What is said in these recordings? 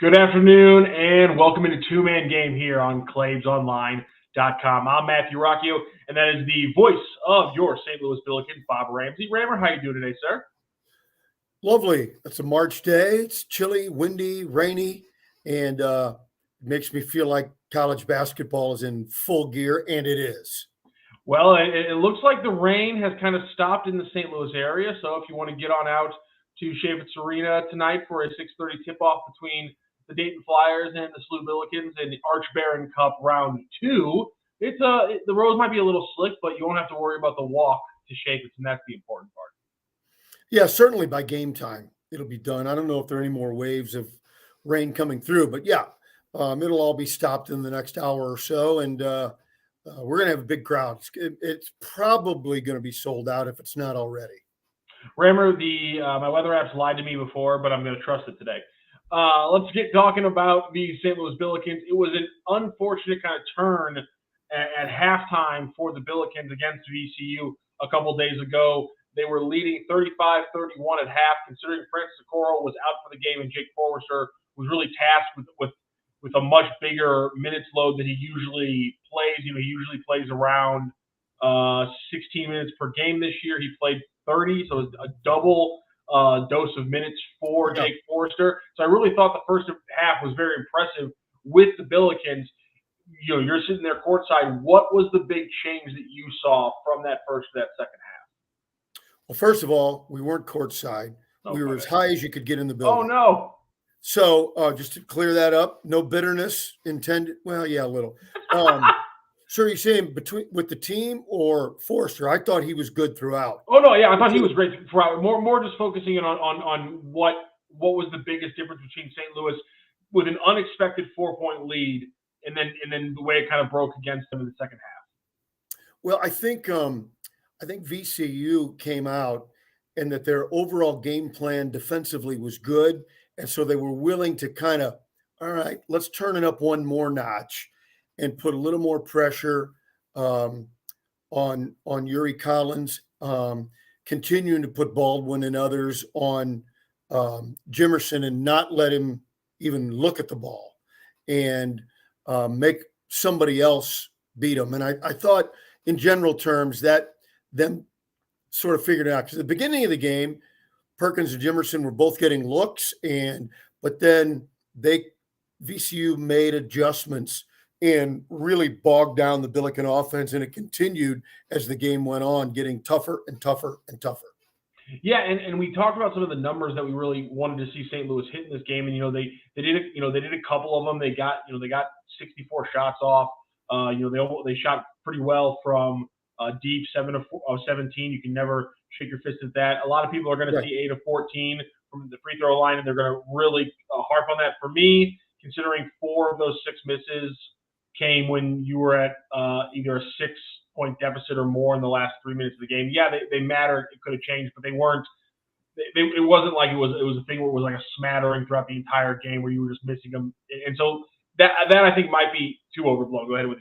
Good afternoon and welcome into Two-Man Game here on ClaibsOnline.com. I'm Matthew Roccio, and that is the voice of your St. Louis Billikens, Bob Ramsey. Rammer, how you doing today, sir? Lovely. It's a March day. It's chilly, windy, rainy, and it makes me feel like college basketball is in full gear, and it is. Well, it looks like the rain has kind of stopped in the St. Louis area, so if you want to get on out to Chaffetz Arena tonight for a 6:30 tip-off between the Dayton Flyers and the SLU Billikens in the Arch Baron Cup Round 2, the roads might be a little slick, but you won't have to worry about the walk to Chaffetz, and that's the important part. Yeah, certainly by game time it'll be done. I don't know if there are any more waves of rain coming through, but yeah, it'll all be stopped in the next hour or so, and we're going to have a big crowd. It's probably going to be sold out if it's not already. Rammer, my weather app's lied to me before, but I'm going to trust it today. Let's get talking about the St. Louis Billikens. It was an unfortunate kind of turn at halftime for the Billikens against VCU a couple days ago. They were leading 35-31 at half, considering Francis Okoro was out for the game and Jake Forrester was really tasked with a much bigger minutes load than he usually plays. He usually plays around 16 minutes per game this year. He played 30, so it's a double dose of minutes for Jake Forrester. So I really thought the first half was very impressive with the Billikens. You're sitting there courtside. What was the big change that you saw from that first to that second half? Well, first of all, we weren't courtside. We were as high as you could get in the building. Oh, no. So just to clear that up, no bitterness intended. Well, yeah, a little. So you're saying with the team or Forrester? I thought he was good throughout. Oh no, yeah, I thought he was great throughout. More just focusing on what was the biggest difference between St. Louis with an unexpected 4-point lead and then the way it kind of broke against them in the second half. Well, I think VCU came out and that their overall game plan defensively was good, and so they were willing to kind of, all right, let's turn it up one more notch and put a little more pressure on Yuri Collins, continuing to put Baldwin and others on Jimerson and not let him even look at the ball and make somebody else beat him. And I thought in general terms that them sort of figured it out, because at the beginning of the game, Perkins and Jimerson were both getting looks, but then VCU made adjustments and really bogged down the Billiken offense, and it continued as the game went on, getting tougher and tougher and tougher. Yeah, and we talked about some of the numbers that we really wanted to see St. Louis hit in this game, and they did a couple of them. They got 64 shots off. They shot pretty well from deep, 7 of 17. You can never shake your fist at that. A lot of people are going to see 8 of 14 from the free throw line, and they're going to really harp on that. For me, considering 4 of those 6 misses came when you were at either a 6-point deficit or more in the last 3 minutes of the game. Yeah, they mattered. It could have changed, but they weren't. It wasn't like it was a thing where it was like a smattering throughout the entire game where you were just missing them. And so that I think might be too overblown. Go ahead with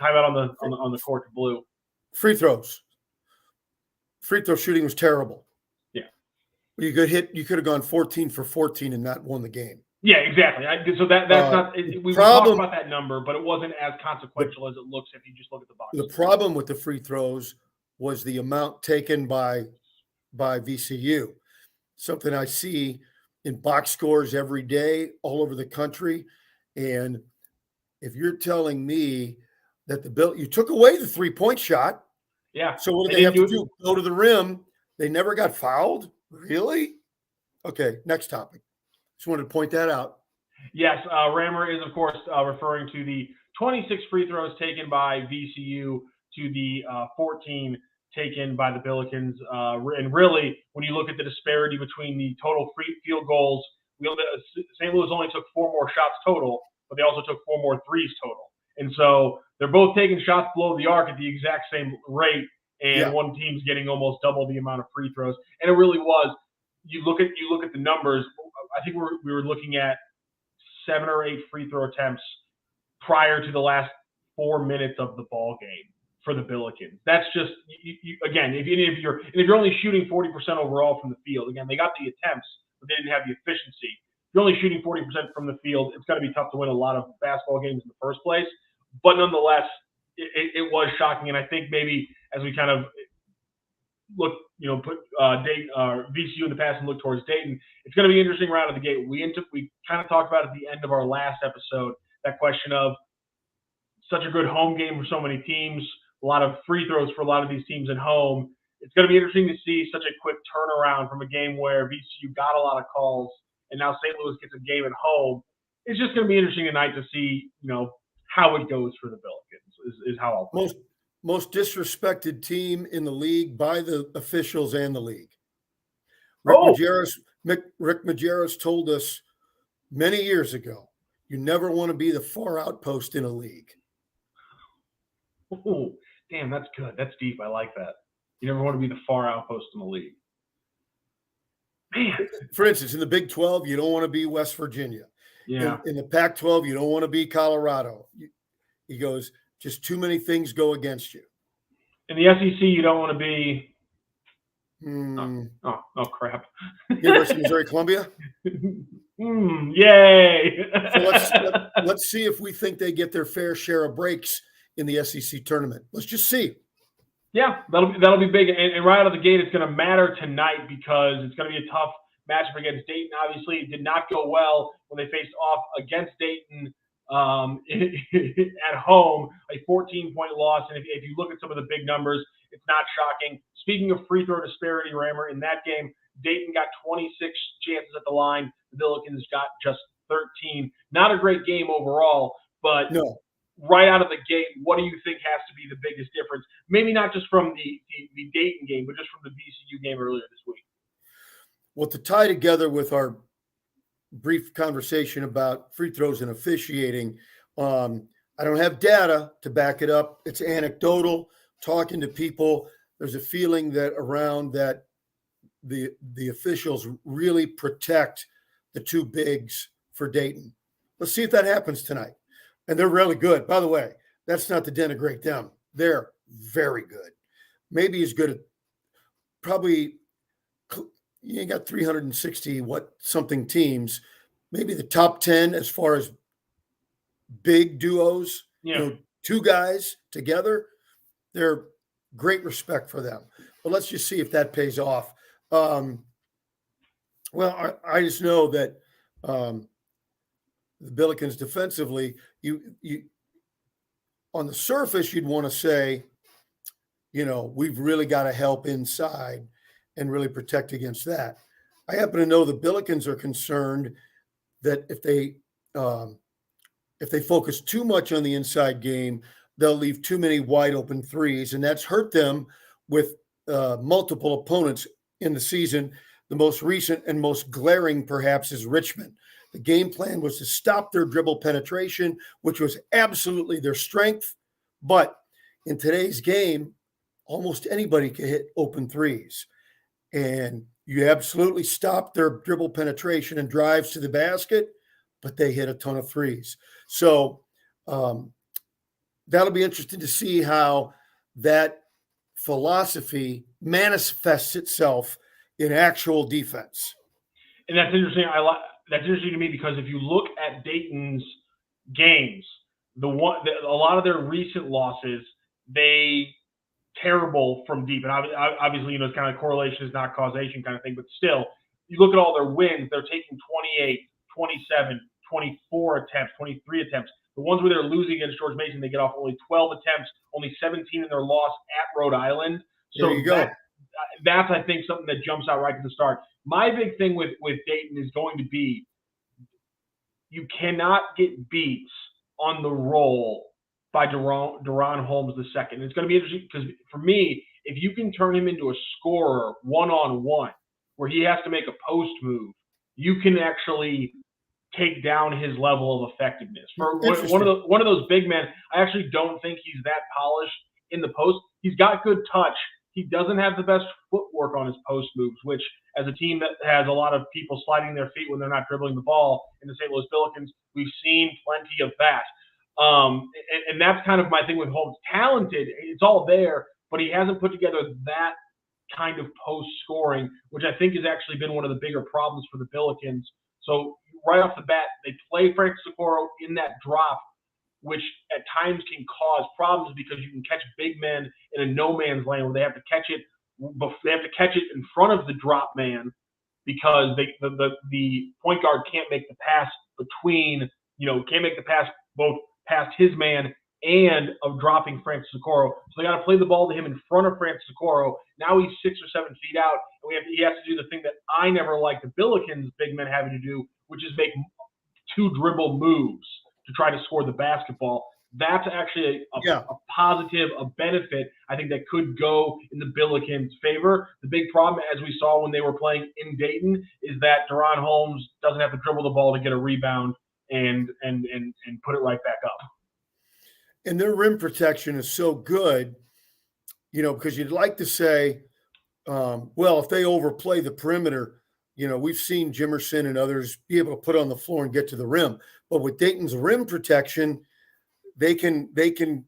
timeout on the court to blue. Free throws. Free throw shooting was terrible. Yeah, you could have gone 14 for 14 and not won the game. Yeah, exactly. So that's not. We talked about that number, but it wasn't as consequential as it looks if you just look at the box. The problem with the free throws was the amount taken by VCU. Something I see in box scores every day all over the country. And if you're telling me that you took away the 3-point shot, yeah. So what did they have to do? Go to the rim. They never got fouled? Really? Okay, next topic. Just wanted to point that out. Yes, Rammer is, of course, referring to the 26 free throws taken by VCU to the 14 taken by the Billikens. And really, when you look at the disparity between the total free field goals, St. Louis only took 4 more shots total, but they also took 4 more threes total. And so they're both taking shots below the arc at the exact same rate, and one team's getting almost double the amount of free throws. And it really was. You look at the numbers. I think we were looking at 7 or 8 free throw attempts prior to the last 4 minutes of the ball game for the Billikens. That's just again, if you're only shooting 40% overall from the field, again, they got the attempts, but they didn't have the efficiency. you're only shooting 40% from the field, it's going to be tough to win a lot of basketball games in the first place. But nonetheless, it was shocking. And I think maybe as we kind of look, put Dayton, VCU in the past and look towards Dayton, it's going to be interesting right out of the gate. We kind of talked about at the end of our last episode that question of such a good home game for so many teams, a lot of free throws for a lot of these teams at home. It's going to be interesting to see such a quick turnaround from a game where VCU got a lot of calls and now St. Louis gets a game at home. It's just going to be interesting tonight to see, how it goes for the Billikens is how I'll put it. Most disrespected team in the league by the officials and the league. Rick Majerus told us many years ago, you never want to be the far outpost in a league. Oh, damn, that's good. That's deep. I like that. You never want to be the far outpost in the league. Man. For instance, in the Big 12, you don't want to be West Virginia. Yeah. In the Pac-12, you don't want to be Colorado. He goes, just too many things go against you. In the SEC, you don't want to be. Oh, crap. University of Missouri Columbia. Yay! So let's see if we think they get their fair share of breaks in the SEC tournament. Let's just see. Yeah, that'll be big, and right out of the gate, it's going to matter tonight because it's going to be a tough matchup against Dayton. Obviously, it did not go well when they faced off against Dayton at home, a 14-point loss. And if you look at some of the big numbers, it's not shocking. Speaking of free throw disparity, Rammer, in that game, Dayton got 26 chances at the line. The Billikens got just 13. Not a great game overall, but no. Right out of the gate, what do you think has to be the biggest difference? Maybe not just from the Dayton game, but just from the VCU game earlier this week. Well, to tie together with our brief conversation about free throws and officiating, I don't have data to back it up. It's anecdotal. Talking to people, there's a feeling that around that the officials really protect the two bigs for Dayton. Let's see if that happens tonight. And they're really good. By the way, that's not to denigrate them. They're very good. Maybe as good as probably you got 360 something teams, maybe the top 10 as far as big duos, two guys together. They're great respect for them. But let's just see if that pays off. Well, I just know that the Billikens defensively, you on the surface, you'd want to say, we've really got to help inside and really protect against that. I happen to know the Billikens are concerned that if they focus too much on the inside game, they'll leave too many wide open threes, and that's hurt them with multiple opponents in the season. The most recent and most glaring, perhaps, is Richmond. The game plan was to stop their dribble penetration, which was absolutely their strength. But in today's game, almost anybody can hit open threes. And you absolutely stop their dribble penetration and drives to the basket, but they hit a ton of threes. So that'll be interesting to see how that philosophy manifests itself in actual defense. And that's interesting. That's interesting to me because if you look at Dayton's games, a lot of their recent losses, they terrible from deep. And obviously, it's kind of correlation is not causation kind of thing. But still, you look at all their wins, they're taking 28, 27, 24 attempts, 23 attempts. The ones where they're losing against George Mason, they get off only 12 attempts, only 17 in their loss at Rhode Island. So there you go. That's, I think, something that jumps out right at the start. My big thing with Dayton is going to be you cannot get beats on the roll by Deron Holmes II. It's going to be interesting because for me, if you can turn him into a scorer one-on-one where he has to make a post move, you can actually take down his level of effectiveness. For one of those big men, I actually don't think he's that polished in the post. He's got good touch. He doesn't have the best footwork on his post moves, which as a team that has a lot of people sliding their feet when they're not dribbling the ball in the St. Louis Billikens, we've seen plenty of that. And that's kind of my thing with Holmes. Talented, it's all there, but he hasn't put together that kind of post scoring, which I think has actually been one of the bigger problems for the Billikens. So right off the bat, they play Francis Okoro in that drop, which at times can cause problems because you can catch big men in a no man's lane where they have to catch it. They have to catch it in front of the drop man because the point guard can't make the pass between, can't make the pass both past his man and of dropping Francis Okoro. So they got to play the ball to him in front of Francis Okoro. Now he's 6 or 7 feet out, and he has to do the thing that I never liked the Billikens big men having to do, which is make 2 dribble moves to try to score the basketball. That's actually a positive, a benefit, I think, that could go in the Billikens' favor. The big problem, as we saw when they were playing in Dayton, is that Deron Holmes doesn't have to dribble the ball to get a rebound and put it right back up. And their rim protection is so good, because you'd like to say, well, if they overplay the perimeter, we've seen Jimerson and others be able to put on the floor and get to the rim. But with Dayton's rim protection, they can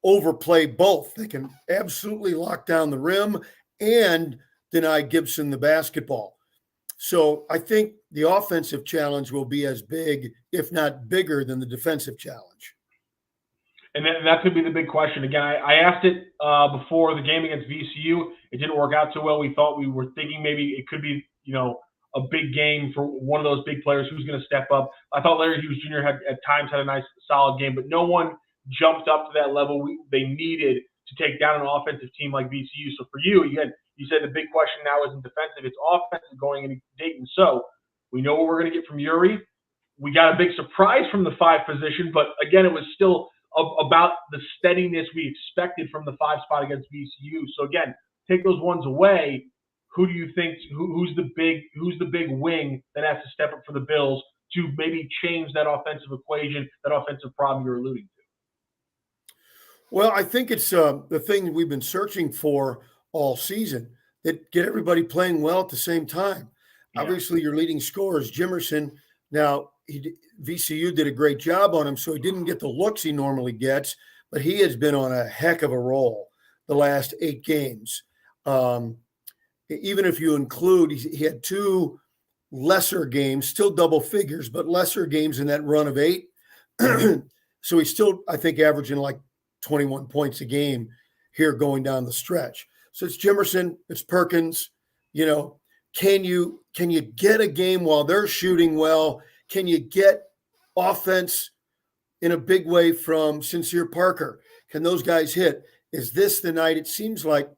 overplay both. They can absolutely lock down the rim and deny Gibson the basketball. So I think the offensive challenge will be as big, if not bigger, than the defensive challenge. And that could be the big question. Again, I asked it before the game against VCU. It didn't work out so well. We were thinking maybe it could be, a big game for one of those big players who's going to step up. I thought Larry Hughes Jr. at times had a nice, solid game, but no one jumped up to that level they needed to take down an offensive team like VCU. So for you said the big question now isn't defensive, it's offensive going into Dayton. So we know what we're going to get from Uri. We got a big surprise from the 5 position, but again, it was still about the steadiness we expected from the 5 spot against VCU. So again, take those ones away. Who do you think? Who's the big wing that has to step up for the Bills to maybe change that offensive equation, that offensive problem you're alluding to? Well, I think it's the thing we've been searching for all season, that get everybody playing well at the same time. Yeah. Obviously, your leading scorer is Jimerson. Now, VCU did a great job on him, so he didn't get the looks he normally gets, but he has been on a heck of a roll the last 8 games. Even if you include, he had 2 lesser games, still double figures, but lesser games in that run of 8. So he's still, I think, averaging like 21 points a game here going down the stretch. So it's Jimerson, it's Perkins. Can you get a game while they're shooting well? Can you get offense in a big way from Sincere Parker? Can those guys hit? Is this the night? It seems like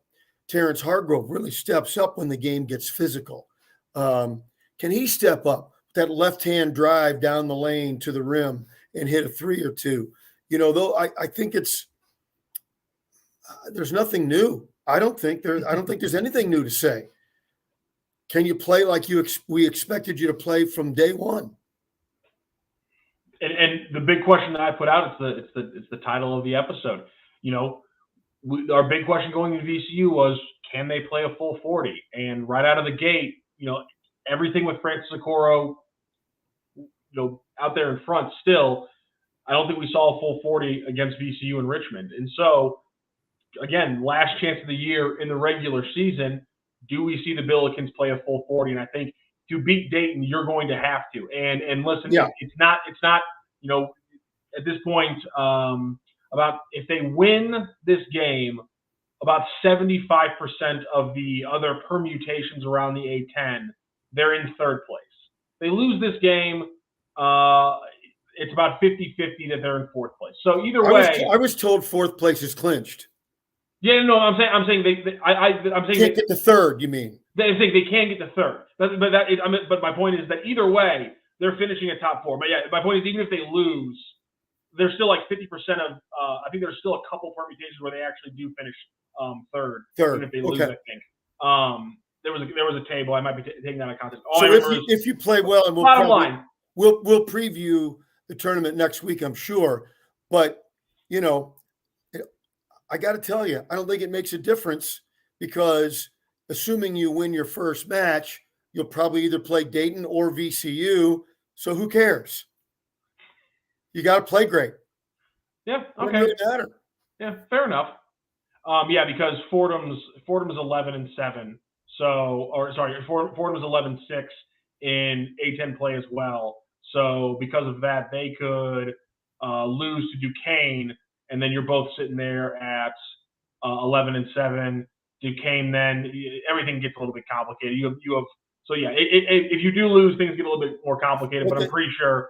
Terrence Hargrove really steps up when the game gets physical. Can he step up that left-hand drive down the lane to the rim and hit a 3 or 2? Though I think there's nothing new. I don't think there's anything new to say. Can you play like we expected you to play from day one? And the big question that I put out, it's the title of the episode. Our big question going into VCU was, can they play a full 40? And right out of the gate, everything with Francis Okoro, out there in front still, I don't think we saw a full 40 against VCU in Richmond. And so, again, last chance of the year in the regular season, do we see the Billikens play a full 40? And I think to beat Dayton, you're going to have to. And listen, it's not, at this point, about if they win this game, about 75% of the other permutations around the A10, they're in 3rd place. They lose this game, it's about 50-50 that they're in 4th place. So either way, I was told 4th place is clinched. Yeah, no, I'm saying I'm saying can't get to 3rd. You mean? I'm saying they can get to 3rd, but my point is that either way, they're finishing at top 4. But yeah, my point is even if they lose, there's still like 50% of. I think there's still a couple permutations where they actually do finish 3rd. Even if they lose, okay. I think there was a table. I might be taking that out of context. So if you play well, and we'll preview the tournament next week, I'm sure. But I got to tell you, I don't think it makes a difference, because assuming you win your first match, you'll probably either play Dayton or VCU. So who cares? You got to play great. Yeah. Okay. It doesn't matter. Yeah. Fair enough. Because Fordham's 11-7. So, Fordham's 11-6, in A10 play as well. So because of that, they could lose to Duquesne, and then you're both sitting there at 11-7. Duquesne, then everything gets a little bit complicated. You have so yeah. If you do lose, things get a little bit more complicated. But I'm pretty sure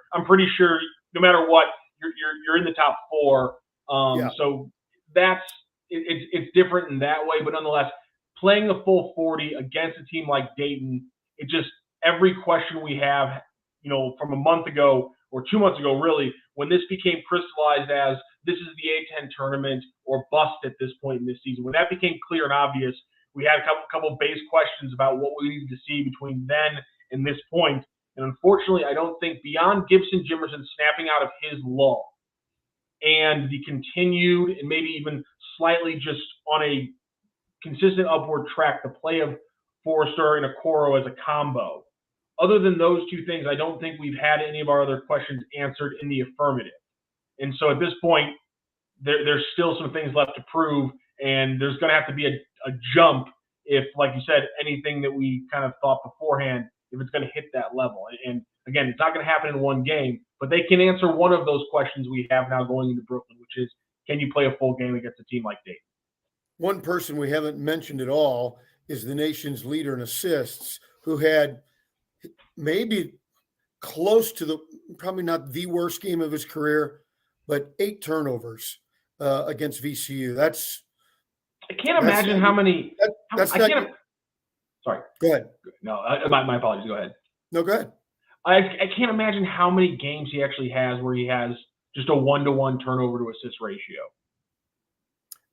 no matter what, you're in the top four. So that's it's different in that way. But nonetheless, playing the full 40 against a team like Dayton, it just every question we have, from a month ago or 2 months ago, really, when this became crystallized as this is the A10 tournament or bust at this point in this season, when that became clear and obvious, we had a couple base questions about what we needed to see between then and this point. And unfortunately, I don't think beyond Gibson Jimerson snapping out of his lull and the continued and maybe even slightly just on a consistent upward track, the play of Forrester and Okoro as a combo. Other than those two things, I don't think we've had any of our other questions answered in the affirmative. And so at this point, there's still some things left to prove, and there's going to have to be a jump if, like you said, anything that we kind of thought beforehand, if it's going to hit that level. And again, it's not going to happen in one game, but they can answer one of those questions we have now going into Brooklyn, which is, can you play a full game against a team like Dayton? One person we haven't mentioned at all is the nation's leader in assists, who had maybe close to probably not the worst game of his career, but 8 turnovers against VCU. I can't imagine how many. Sorry. Go ahead. No, my apologies. Go ahead. No, go ahead. I can't imagine how many games he actually has where he has just a 1-to-1 turnover to assist ratio.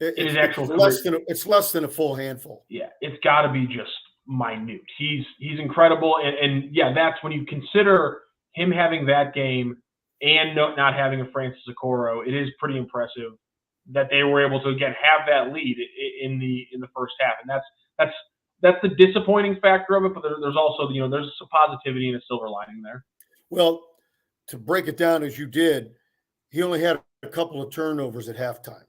It's less than a full handful. Yeah, it's got to be just minute. He's incredible, and yeah, that's when you consider him having that game and not having a Francis Okoro. It is pretty impressive that they were able to again have that lead in the first half, and that's the disappointing factor of it. But there's also there's some positivity and a silver lining there. Well, to break it down as you did, he only had a couple of turnovers at halftime.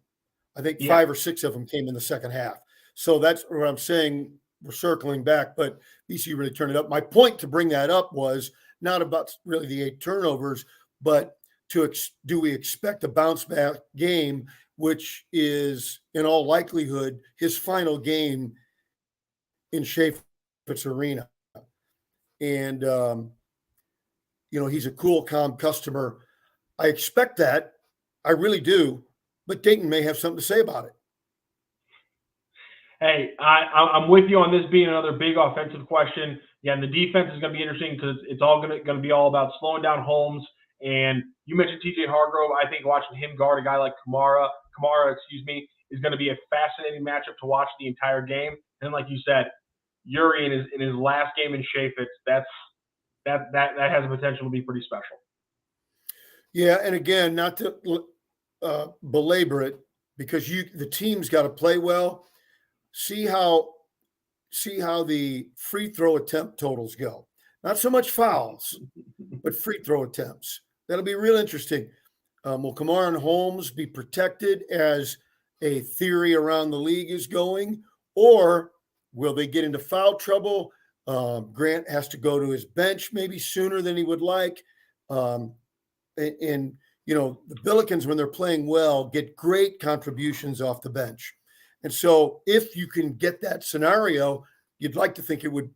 I think 5 or 6 of them came in the second half. So that's what I'm saying. We're circling back, but BC really turned it up. My point to bring that up was not about really the 8 turnovers, but do we expect a bounce back game, which is in all likelihood his final game in Chaffetz Arena. And, he's a cool, calm customer. I expect that. I really do. But Dayton may have something to say about it. Hey, I'm with you on this being another big offensive question. Yeah, and the defense is going to be interesting because it's all going to be all about slowing down Holmes. And you mentioned TJ Hargrove. I think watching him guard a guy like Kamara, is going to be a fascinating matchup to watch the entire game. And like you said, Yuri in his last game in Chaffetz, that has the potential to be pretty special. Yeah, and again, not to belabor it, because the team's got to play well. See how the free throw attempt totals go. Not so much fouls, but free throw attempts. That'll be real interesting. Will Kamara and Holmes be protected as a theory around the league is going, or will they get into foul trouble? Grant has to go to his bench maybe sooner than he would like. And the Billikens, when they're playing well, get great contributions off the bench. And so if you can get that scenario, you'd like to think it would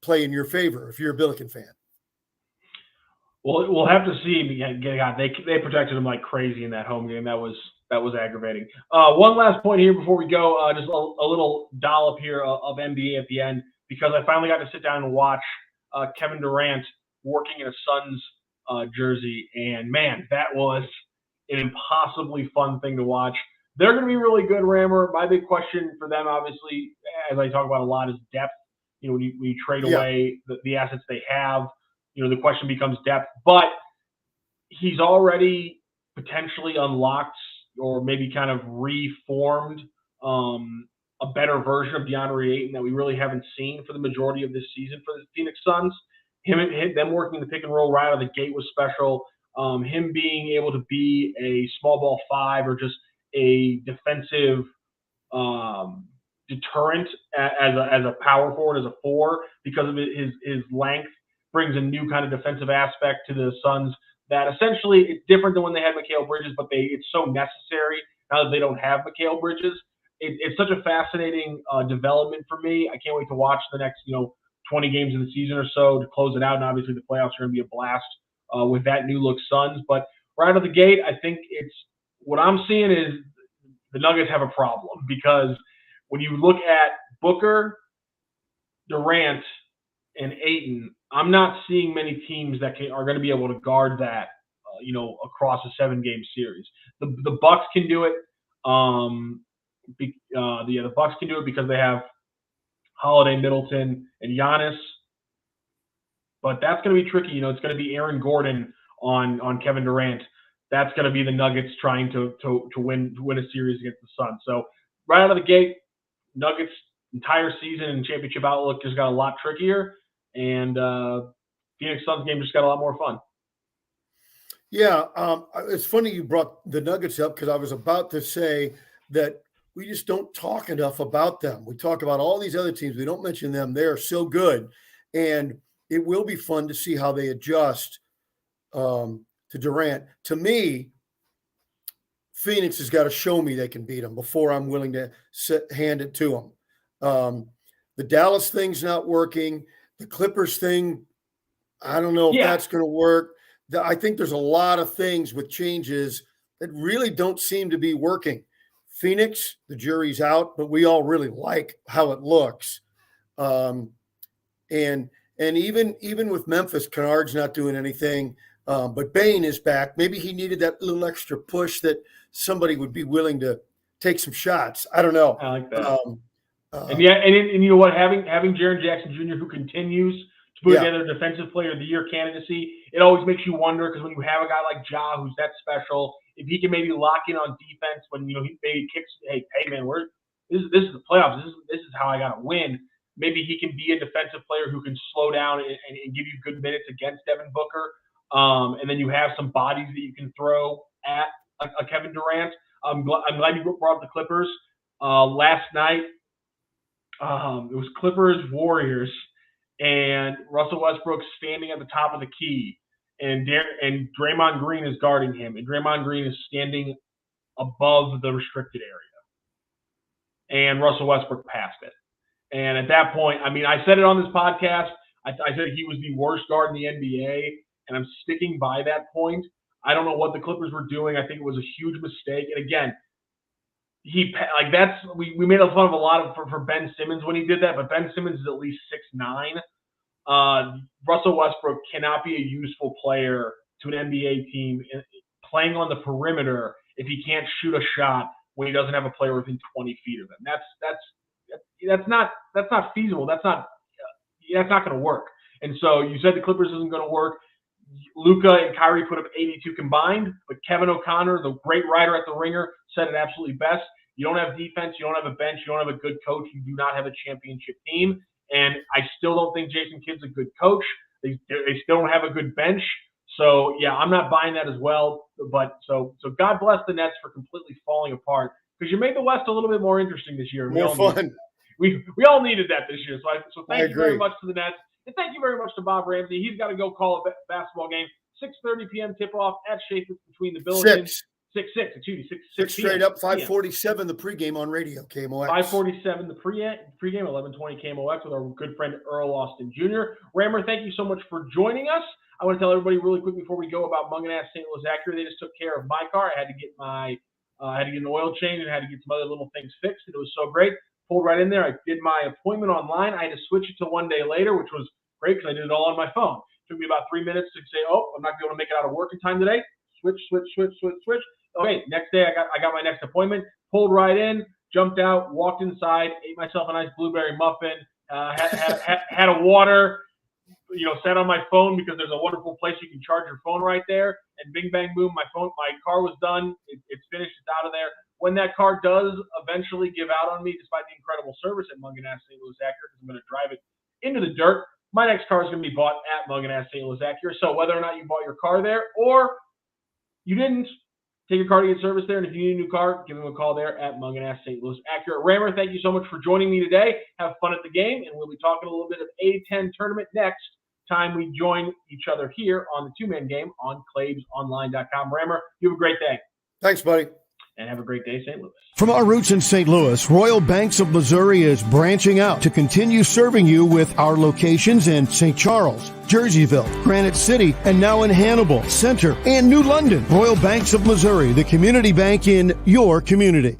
play in your favor if you're a Billiken fan. Well, we'll have to see. They protected him like crazy in that home game. That was aggravating. One last point here before we go, just a little dollop here of NBA at the end, because I finally got to sit down and watch Kevin Durant working in a Suns jersey, and man, that was an impossibly fun thing to watch. They're going to be really good, Rammer. My big question for them, obviously, as I talk about a lot, is depth. When you trade away the assets they have, the question becomes depth. But he's already potentially unlocked or maybe kind of reformed a better version of DeAndre Ayton that we really haven't seen for the majority of this season for the Phoenix Suns. Them working the pick and roll right out of the gate was special. Him being able to be a small ball 5 or just a defensive deterrent as a power forward, as a 4, because of his length brings a new kind of defensive aspect to the Suns that essentially it's different than when they had Mikal Bridges, but it's so necessary now that they don't have Mikal Bridges. It's such a fascinating development for me. I can't wait to watch the next 20 games of the season or so to close it out. And obviously the playoffs are going to be a blast with that new look Suns. But right out of the gate, I think what I'm seeing is the Nuggets have a problem because when you look at Booker, Durant, and Ayton, I'm not seeing many teams that are going to be able to guard that, across a 7-game series. The Bucks can do it. The Bucks can do it because they have Holiday, Middleton, and Giannis. But that's going to be tricky. It's going to be Aaron Gordon on Kevin Durant. That's going to be the Nuggets trying to win a series against the Suns. So right out of the gate, Nuggets entire season and championship outlook just got a lot trickier, and Phoenix Suns game just got a lot more fun. Yeah, it's funny you brought the Nuggets up because I was about to say that we just don't talk enough about them. We talk about all these other teams. We don't mention them. They're so good, and it will be fun to see how they adjust to Durant. To me, Phoenix has got to show me they can beat them before I'm willing to hand it to them. The Dallas thing's not working. The Clippers thing, I don't know if that's going to work. I think there's a lot of things with changes that really don't seem to be working. Phoenix, the jury's out, but we all really like how it looks. And even with Memphis, Kennard's not doing anything. But Bane is back. Maybe he needed that little extra push that somebody would be willing to take some shots. I don't know. I like that. And you know what? Having Jaren Jackson Jr., who continues to put together Defensive Player of the Year candidacy, it always makes you wonder because when you have a guy like Ja who's that special, if he can maybe lock in on defense when he maybe kicks, hey man, this is the playoffs. This is how I got to win. Maybe he can be a defensive player who can slow down and give you good minutes against Devin Booker. And then you have some bodies that you can throw at a Kevin Durant. I'm glad you brought up the Clippers. Last night, it was Clippers-Warriors, and Russell Westbrook standing at the top of the key, and Draymond Green is guarding him, and Draymond Green is standing above the restricted area. And Russell Westbrook passed it. And at that point, I said it on this podcast. I said he was the worst guard in the NBA, and I'm sticking by that point. I don't know what the Clippers were doing. I think it was a huge mistake. And again, we made fun of a lot for Ben Simmons when he did that, but Ben Simmons is at least 6'9". Russell Westbrook cannot be a useful player to an NBA team playing on the perimeter if he can't shoot a shot when he doesn't have a player within 20 feet of him. That's not feasible. That's not going to work. And so you said the Clippers isn't going to work. Luka and Kyrie put up 82 combined, but Kevin O'Connor, the great writer at The Ringer, said it absolutely best. You don't have defense, you don't have a bench, you don't have a good coach, you do not have a championship team. And I still don't think Jason Kidd's a good coach. They still don't have a good bench. So, yeah, I'm not buying that as well. But so God bless the Nets for completely falling apart because you made the West a little bit more interesting this year. More fun. We all needed that this year. So thank you very much to the Nets. And thank you very much to Bob Ramsey. He's got to go call a basketball game. 6:30 p.m. tip-off at Chaffetz between the Billikens. 6 straight up, 5:47 the pregame on radio, KMOX. 5:47 the pregame, 11:20 KMOX with our good friend Earl Austin Jr. Rammer, thank you so much for joining us. I want to tell everybody really quick before we go about Munganast St. Louis Acura. They just took care of my car. I had to get an oil change and had to get some other little things fixed. And it was so great. Pulled right in there. I did my appointment online. I had to switch it to one day later, which was great because I did it all on my phone. It took me about 3 minutes to say, I'm not going to be able to make it out of work in time today. Switch. Okay, next day I got my next appointment. Pulled right in, jumped out, walked inside, ate myself a nice blueberry muffin, had a water, sat on my phone because there's a wonderful place you can charge your phone right there. And bing, bang, boom, my car was done. It's finished. It's out of there. When that car does eventually give out on me, despite the incredible service at Munganast St. Louis Acura, because I'm going to drive it into the dirt, my next car is going to be bought at Munganast St. Louis Acura. So whether or not you bought your car there or you didn't, take your car to get service there. And if you need a new car, give them a call there at Munganast St. Louis Acura. Rammer, thank you so much for joining me today. Have fun at the game, and we'll be talking a little bit of A10 tournament next time we join each other here on the two-man game on ClaibsOnline.com. Rammer, you have a great day. Thanks, buddy. And have a great day, St. Louis. From our roots in St. Louis, Royal Banks of Missouri is branching out to continue serving you with our locations in St. Charles, Jerseyville, Granite City, and now in Hannibal, Center, and New London. Royal Banks of Missouri, the community bank in your community.